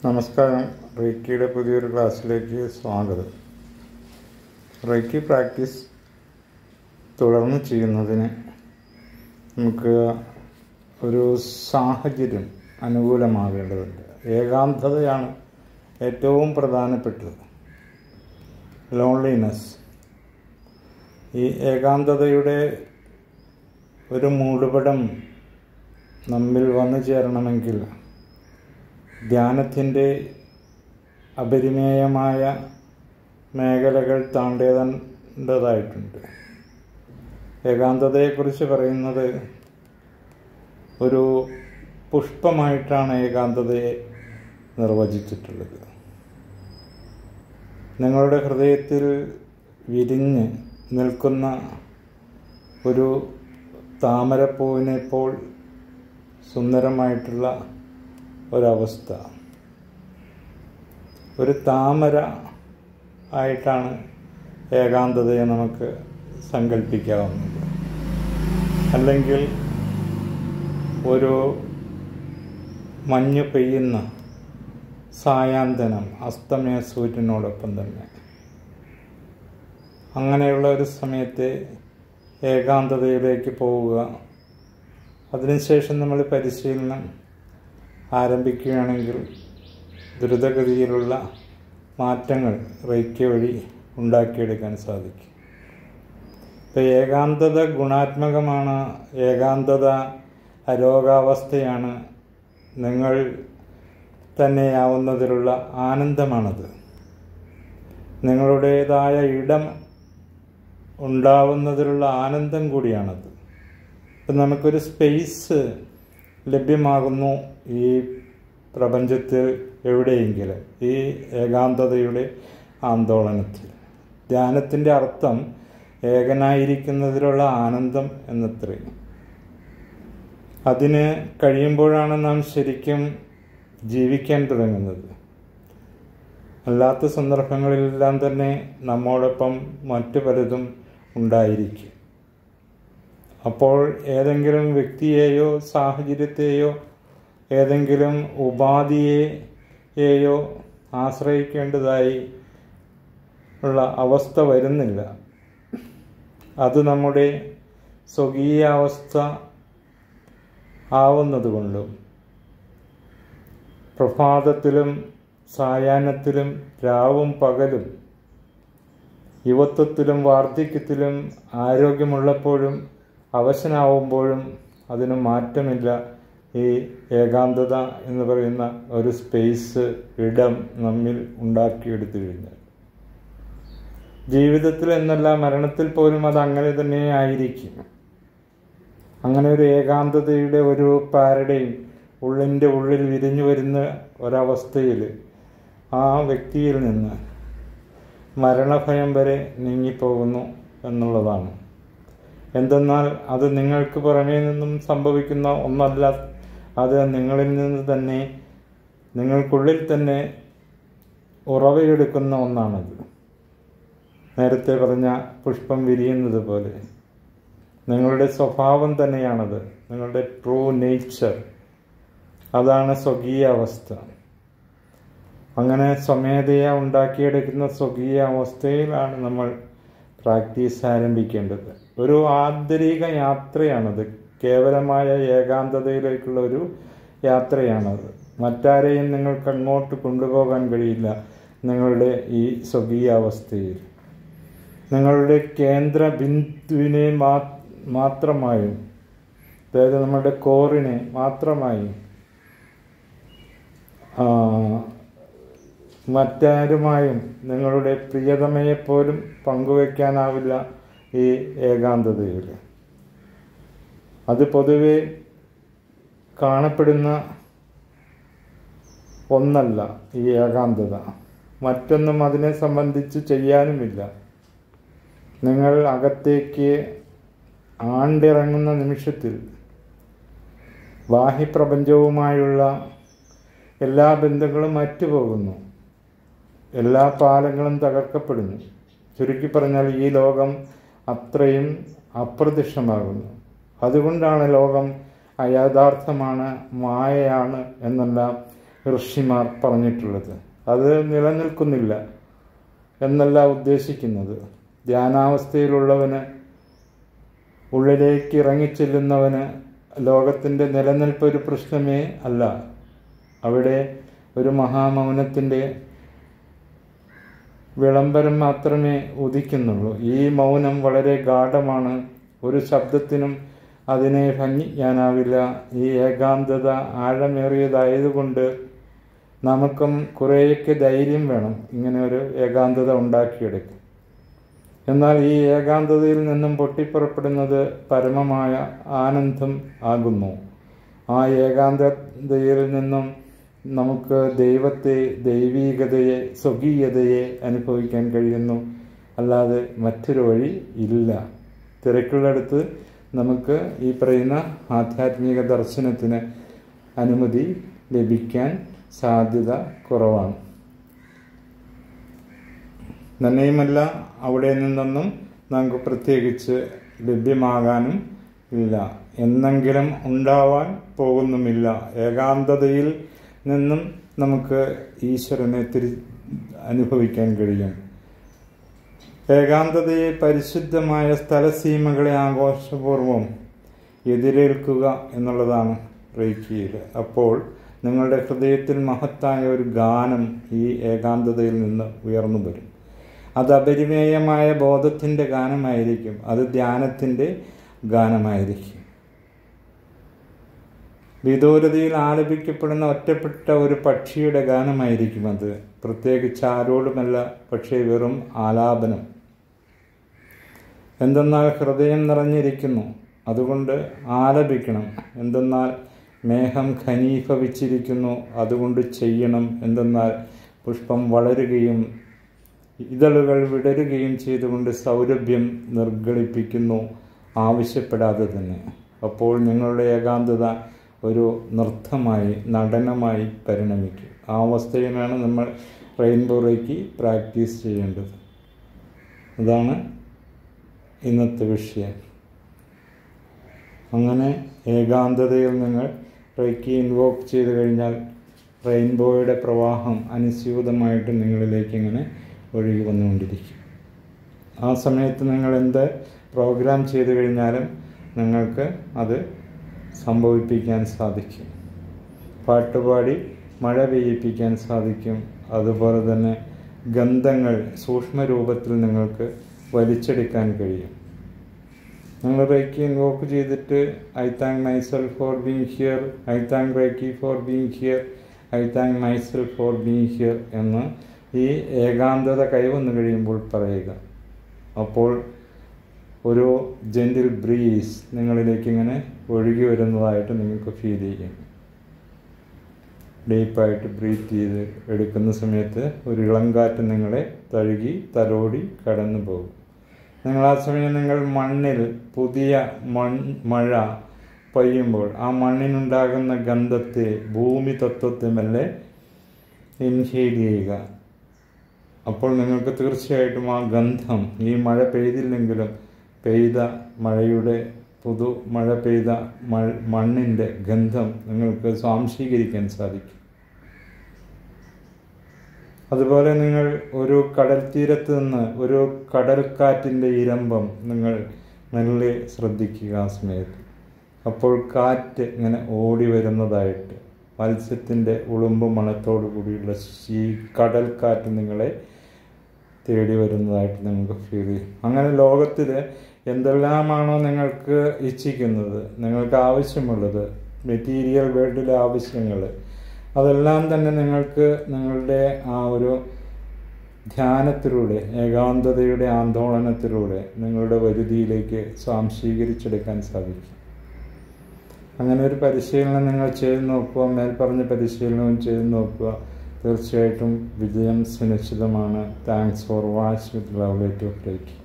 നമസ്കാരം. റേക്കിയുടെ പുതിയൊരു ക്ലാസ്സിലേക്ക് സ്വാഗതം. റേക്കി പ്രാക്ടീസ് തുടർന്ന് ചെയ്യുന്നതിന് നമുക്ക് ഒരു സാഹചര്യം അനുകൂലമാകേണ്ടതുണ്ട്. ഏകാന്തതയാണ് ഏറ്റവും പ്രധാനപ്പെട്ടത്. ലോൺലിനെസ്. ഈ ഏകാന്തതയുടെ ഒരു മൂടുപടം നമ്മിൽ വന്നു ചേരണമെങ്കിൽ ധ്യാനത്തിൻ്റെ അപരിമേയമായ മേഖലകൾ താണ്ടേണ്ടതായിട്ടുണ്ട്. ഏകാന്തതയെക്കുറിച്ച് പറയുന്നത് ഒരു പുഷ്പമായിട്ടാണ് ഏകാന്തതയെ നിർവചിച്ചിട്ടുള്ളത്. നിങ്ങളുടെ ഹൃദയത്തിൽ വിരിഞ്ഞ് നിൽക്കുന്ന ഒരു താമരപ്പൂവിനെപ്പോൾ സുന്ദരമായിട്ടുള്ള ഒരവസ്ഥ. ഒരു താമര ആയിട്ടാണ് ഏകാന്തതയെ നമുക്ക് സങ്കല്പിക്കാവുന്നത്. അല്ലെങ്കിൽ ഒരു മഞ്ഞ് പെയ്യുന്ന സായാന്തനം, അസ്തമയ സൂര്യനോടൊപ്പം തന്നെ. അങ്ങനെയുള്ള ഒരു സമയത്തെ ഏകാന്തതയിലേക്ക് പോവുക. അതിനുശേഷം നമ്മൾ പരിശീലനം ആരംഭിക്കുകയാണെങ്കിൽ ദ്രുതഗതിയിലുള്ള മാറ്റങ്ങൾ റേക്കി വഴി ഉണ്ടാക്കിയെടുക്കാൻ സാധിക്കും. ഇപ്പോൾ ഏകാന്തത ഗുണാത്മകമാണ്. ഏകാന്തത അരോഗാവസ്ഥയാണ്. നിങ്ങൾ തന്നെയാവുന്നതിലുള്ള ആനന്ദമാണത്. നിങ്ങളുടേതായ ഇടം ഉണ്ടാവുന്നതിലുള്ള ആനന്ദം കൂടിയാണത്. ഇപ്പം നമുക്കൊരു സ്പേസ് ലഭ്യമാകുന്നു ഈ പ്രപഞ്ചത്തിൽ എവിടെയെങ്കിലും, ഈ ഏകാന്തതയുടെ ആന്തോളനത്തിൽ. ധ്യാനത്തിൻ്റെ അർത്ഥം ഏകനായിരിക്കുന്നതിലുള്ള ആനന്ദം എന്നത്രേ. അതിന് കഴിയുമ്പോഴാണ് നാം ശരിക്കും ജീവിക്കാൻ തുടങ്ങുന്നത്. അല്ലാത്ത സന്ദർഭങ്ങളിലെല്ലാം തന്നെ നമ്മോടൊപ്പം മറ്റു പലതും ഉണ്ടായിരിക്കും. അപ്പോൾ ഏതെങ്കിലും വ്യക്തിയെയോ സാഹചര്യത്തെയോ ഏതെങ്കിലും ഉപാധിയെയോ ആശ്രയിക്കേണ്ടതായി ഉള്ള അവസ്ഥ വരുന്നില്ല. അത് നമ്മുടെ സ്വകീയാവസ്ഥ ആവുന്നതുകൊണ്ടും പ്രഭാതത്തിലും സായാഹ്നത്തിലും രാവും പകലും യുവത്വത്തിലും വാർദ്ധക്യത്തിലും ആരോഗ്യമുള്ളപ്പോഴും അവശനാവുമ്പോഴും അതിന് മാറ്റമില്ല. ഈ ഏകാന്തത എന്ന് പറയുന്ന ഒരു സ്പേസ്, ഇടം നമ്മിൽ ഉണ്ടാക്കിയെടുത്തു കഴിഞ്ഞാൽ ജീവിതത്തിൽ എന്നല്ല മരണത്തിൽ പോലും അത് അങ്ങനെ തന്നെ ആയിരിക്കും. അങ്ങനെ ഒരു ഏകാന്തതയുടെ ഒരു പാരഡൈം ഉള്ളിൻ്റെ ഉള്ളിൽ വിരിഞ്ഞു വരുന്ന ഒരവസ്ഥയിൽ ആ വ്യക്തിയിൽ നിന്ന് മരണഭയം വരെ നീങ്ങിപ്പോകുന്നു എന്നുള്ളതാണ്. എന്തെന്നാൽ അത് നിങ്ങൾക്ക് പുറമേ നിന്നും സംഭവിക്കുന്ന ഒന്നല്ല. അത് നിങ്ങളിൽ നിന്ന് തന്നെ, നിങ്ങൾക്കുള്ളിൽ തന്നെ ഉറവയെടുക്കുന്ന ഒന്നാണത്. നേരത്തെ പറഞ്ഞ പുഷ്പം വിരിയുന്നത് പോലെ നിങ്ങളുടെ സ്വഭാവം തന്നെയാണത്. നിങ്ങളുടെ ട്രൂ നേച്ചർ, അതാണ് സ്വകീയ അവസ്ഥ. അങ്ങനെ സ്വമേധയാ ഉണ്ടാക്കിയെടുക്കുന്ന സ്വകീയ അവസ്ഥയിലാണ് നമ്മൾ പ്രാക്ടീസ് ആരംഭിക്കേണ്ടത്. ഒരു ആന്തരിക യാത്രയാണത്. കേവലമായ ഏകാന്തതയിലേക്കുള്ള ഒരു യാത്രയാണത്. മറ്റാരെയും നിങ്ങൾക്ക് അങ്ങോട്ട് കൊണ്ടുപോകാൻ കഴിയില്ല. നിങ്ങളുടെ ഈ സ്വകീയ അവസ്ഥയിൽ നിങ്ങളുടെ കേന്ദ്ര ബിന്ദുവിനെ മാത്രമായും, അതായത് നമ്മുടെ കോറിനെ മാത്രമായും മറ്റാരുമായും നിങ്ങളുടെ പ്രിയതമയെപ്പോലും പങ്കുവയ്ക്കാനാവില്ല ഈ ഏകാന്തതയിൽ. അത് പൊതുവെ കാണപ്പെടുന്ന ഒന്നല്ല ഈ ഏകാന്തത. മറ്റൊന്നും അതിനെ സംബന്ധിച്ച് ചെയ്യാനുമില്ല. നിങ്ങൾ അകത്തേക്ക് ആണ്ടിറങ്ങുന്ന നിമിഷത്തിൽ ബാഹ്യപ്രപഞ്ചവുമായുള്ള എല്ലാ ബന്ധങ്ങളും മറ്റുപോകുന്നു. എല്ലാ പാലങ്ങളും തകർക്കപ്പെടുന്നു. ചുരുക്കി പറഞ്ഞാൽ ഈ ലോകം അത്രയും അപ്രത്യക്ഷമാകുന്നു. അതുകൊണ്ടാണ് ലോകം അയഥാർത്ഥമാണ്, മായയാണ് എന്നെല്ലാം ഋഷിമാർ പറഞ്ഞിട്ടുള്ളത്. അത് നിലനിൽക്കുന്നില്ല എന്നല്ല ഉദ്ദേശിക്കുന്നത്. ധ്യാനാവസ്ഥയിലുള്ളവന്, ഉള്ളിലേക്ക് ഇറങ്ങിച്ചെല്ലുന്നവന് ലോകത്തിൻ്റെ നിലനിൽപ്പ് ഒരു പ്രശ്നമേ അല്ല. അവിടെ ഒരു മഹാമൗനത്തിൻ്റെ വിളംബരം മാത്രമേ ഉദിക്കുന്നുള്ളൂ. ഈ മൗനം വളരെ ഗാഢമാണ്. ഒരു ശബ്ദത്തിനും അതിനെ ഭംഗിക്കാനാവില്ല. ഈ ഏകാന്തത ആഴമേറിയതായതുകൊണ്ട് നമുക്കും കുറേയൊക്കെ ധൈര്യം വേണം ഇങ്ങനെ ഒരു ഏകാന്തത ഉണ്ടാക്കിയെടുക്കാൻ. എന്നാൽ ഈ ഏകാന്തതയിൽ നിന്നും പൊട്ടിപ്പുറപ്പെടുന്നത് പരമമായ ആനന്ദം ആകുന്നു. ആ ഏകാന്തതയിൽ നിന്നും നമുക്ക് ദൈവത്തെ, ദൈവീകതയെ, സ്വകീയതയെ അനുഭവിക്കാൻ കഴിയുന്നു. അല്ലാതെ മറ്റൊരു വഴി ഇല്ല. തിരക്കുള്ളിടത്ത് നമുക്ക് ഈ പറയുന്ന ആധ്യാത്മിക ദർശനത്തിന് അനുമതി ലഭിക്കാൻ സാധ്യത കുറവാണ്. തന്നെയുമല്ല, അവിടെ നിന്നൊന്നും നമുക്ക് പ്രത്യേകിച്ച് ലഭ്യമാകാനും ഇല്ല, എന്നെങ്കിലും ഉണ്ടാവാൻ പോകുന്നുമില്ല. ഏകാന്തതയിൽ നിന്നും നമുക്ക് ഈശ്വരനെ അനുഭവിക്കാൻ കഴിയും. ഏകാന്തതയെ, പരിശുദ്ധമായ സ്ഥലസീമകളെ ആഘോഷപൂർവം എതിരേൽക്കുക എന്നുള്ളതാണ് റേക്കിയിൽ. അപ്പോൾ നിങ്ങളുടെ ഹൃദയത്തിൽ മഹത്തായ ഒരു ഗാനം ഈ ഏകാന്തതയിൽ നിന്ന് ഉയർന്നു വരും. അത് അപരിമേയമായ ബോധത്തിൻ്റെ ഗാനമായിരിക്കും. അത് ധ്യാനത്തിൻ്റെ ഗാനമായിരിക്കും. വിദൂരതയിൽ ആലപിക്കപ്പെടുന്ന ഒറ്റപ്പെട്ട ഒരു പക്ഷിയുടെ ഗാനമായിരിക്കും അത്. പ്രത്യേകിച്ച് ആരോടുമല്ല, പക്ഷേ വെറും ആലാപനം. എന്തെന്നാൽ ഹൃദയം നിറഞ്ഞിരിക്കുന്നു, അതുകൊണ്ട് ആലപിക്കണം. എന്തെന്നാൽ മേഘം ഘനീഭവിച്ചിരിക്കുന്നു, അതുകൊണ്ട് ചെയ്യണം. എന്തെന്നാൽ പുഷ്പം വളരുകയും ഇതളുകൾ വിടരുകയും ചെയ്തുകൊണ്ട് സൗരഭ്യം നിർഗളിപ്പിക്കുന്നു, ആവശ്യപ്പെടാതെ തന്നെ. അപ്പോൾ നിങ്ങളുടെ ഏകാന്തത ഒരു നൃത്തമായി, നടനമായി പരിണമിക്കും. ആ അവസ്ഥയിലാണ് നമ്മൾ റെയിൻബോ റേക്കി പ്രാക്ടീസ് ചെയ്യേണ്ടത്. അതാണ് ഇന്നത്തെ വിഷയം. അങ്ങനെ ഏകാന്തതയിൽ നിങ്ങൾ റേക്കി ഇൻവോക്ക് ചെയ്ത് കഴിഞ്ഞാൽ റെയിൻബോയുടെ പ്രവാഹം അനുസ്യൂതമായിട്ട് നിങ്ങളിലേക്ക് ഇങ്ങനെ ഒഴുകി വന്നുകൊണ്ടിരിക്കും. ആ സമയത്ത് നിങ്ങൾ എന്ത് പ്രോഗ്രാം ചെയ്തു കഴിഞ്ഞാലും നിങ്ങൾക്ക് അത് സംഭവിപ്പിക്കാൻ സാധിക്കും. പാട്ടുപാടി മഴ പെയ്യിപ്പിക്കാൻ സാധിക്കും. അതുപോലെ തന്നെ ഗന്ധങ്ങൾ സൂക്ഷ്മരൂപത്തിൽ നിങ്ങൾക്ക് വലിച്ചെടുക്കാൻ കഴിയും. നിങ്ങൾ റേക്കി ഇൻവോക്ക് ചെയ്തിട്ട് I thank myself for being here, I thank reiki for being here, I thank myself for being here എന്ന് ഈ ഏകാന്തത കൈവന്നു കഴിയുമ്പോൾ പറയുക. അപ്പോൾ ഒരു ജെൻറ്റിൽ ബ്രീസ് നിങ്ങളിലേക്ക് ഇങ്ങനെ ഒഴുകി വരുന്നതായിട്ട് നിങ്ങൾക്ക് ഫീൽ ചെയ്യും. ഡീപ്പായിട്ട് ബ്രീത്ത് ചെയ്ത് എടുക്കുന്ന സമയത്ത് ഒരു ഇളങ്കാറ്റ് നിങ്ങളെ തഴുകി തലോടി കടന്നു പോകും. നിങ്ങൾ ആ സമയം നിങ്ങൾ മണ്ണിൽ പുതിയ മഴ പെയ്യുമ്പോൾ ആ മണ്ണിനുണ്ടാകുന്ന ഗന്ധത്തെ, ഭൂമി തത്വത്തെ മെല്ലെ ഇൻഹേൽ ചെയ്യുക. അപ്പോൾ നിങ്ങൾക്ക് തീർച്ചയായിട്ടും ആ ഗന്ധം, ഈ മഴ പെയ്തില്ലെങ്കിലും പെയ്ത മഴയുടെ മഴ പെയ്ത മണ്ണിൻ്റെ ഗന്ധം നിങ്ങൾക്ക് സ്വാംശീകരിക്കാൻ സാധിക്കും. അതുപോലെ നിങ്ങൾ ഒരു കടൽ തീരത്ത് നിന്ന് ഒരു കടൽക്കാറ്റിൻ്റെ ഇരമ്പം നിങ്ങൾ മെല്ലെ ശ്രദ്ധിക്കുക ആ സമയത്ത്. അപ്പോൾ കാറ്റ് ഇങ്ങനെ ഓടി വരുന്നതായിട്ട്, മത്സ്യത്തിൻ്റെ ഉളുമ്പ് മണത്തോടു കൂടിയുള്ള ഈ കടൽക്കാറ്റ് നിങ്ങളെ തേടി വരുന്നതായിട്ട് നിങ്ങൾക്ക് ഫീൽ ചെയ്യും. അങ്ങനെ ലോകത്തിൽ എന്തെല്ലാമാണോ നിങ്ങൾക്ക് ഇച്ഛിക്കുന്നത്, നിങ്ങൾക്ക് ആവശ്യമുള്ളത്, മെറ്റീരിയൽ വേൾഡിലെ ആവശ്യങ്ങൾ, അതെല്ലാം തന്നെ നിങ്ങൾക്ക് നിങ്ങളുടെ ആ ഒരു ധ്യാനത്തിലൂടെ, ഏകാന്തതയുടെ ആന്തോളനത്തിലൂടെ നിങ്ങളുടെ വരുതിയിലേക്ക് സ്വാംശീകരിച്ചെടുക്കാൻ സാധിക്കും. അങ്ങനെ ഒരു പരിശീലനം നിങ്ങൾ ചെയ്ത് നോക്കുക, മേൽപ്പറഞ്ഞ പരിശീലനവും ചെയ്ത് നോക്കുക. തീർച്ചയായിട്ടും വിജയം സുനിശ്ചിതമാണ്. Thanks for watch with love let of reiki.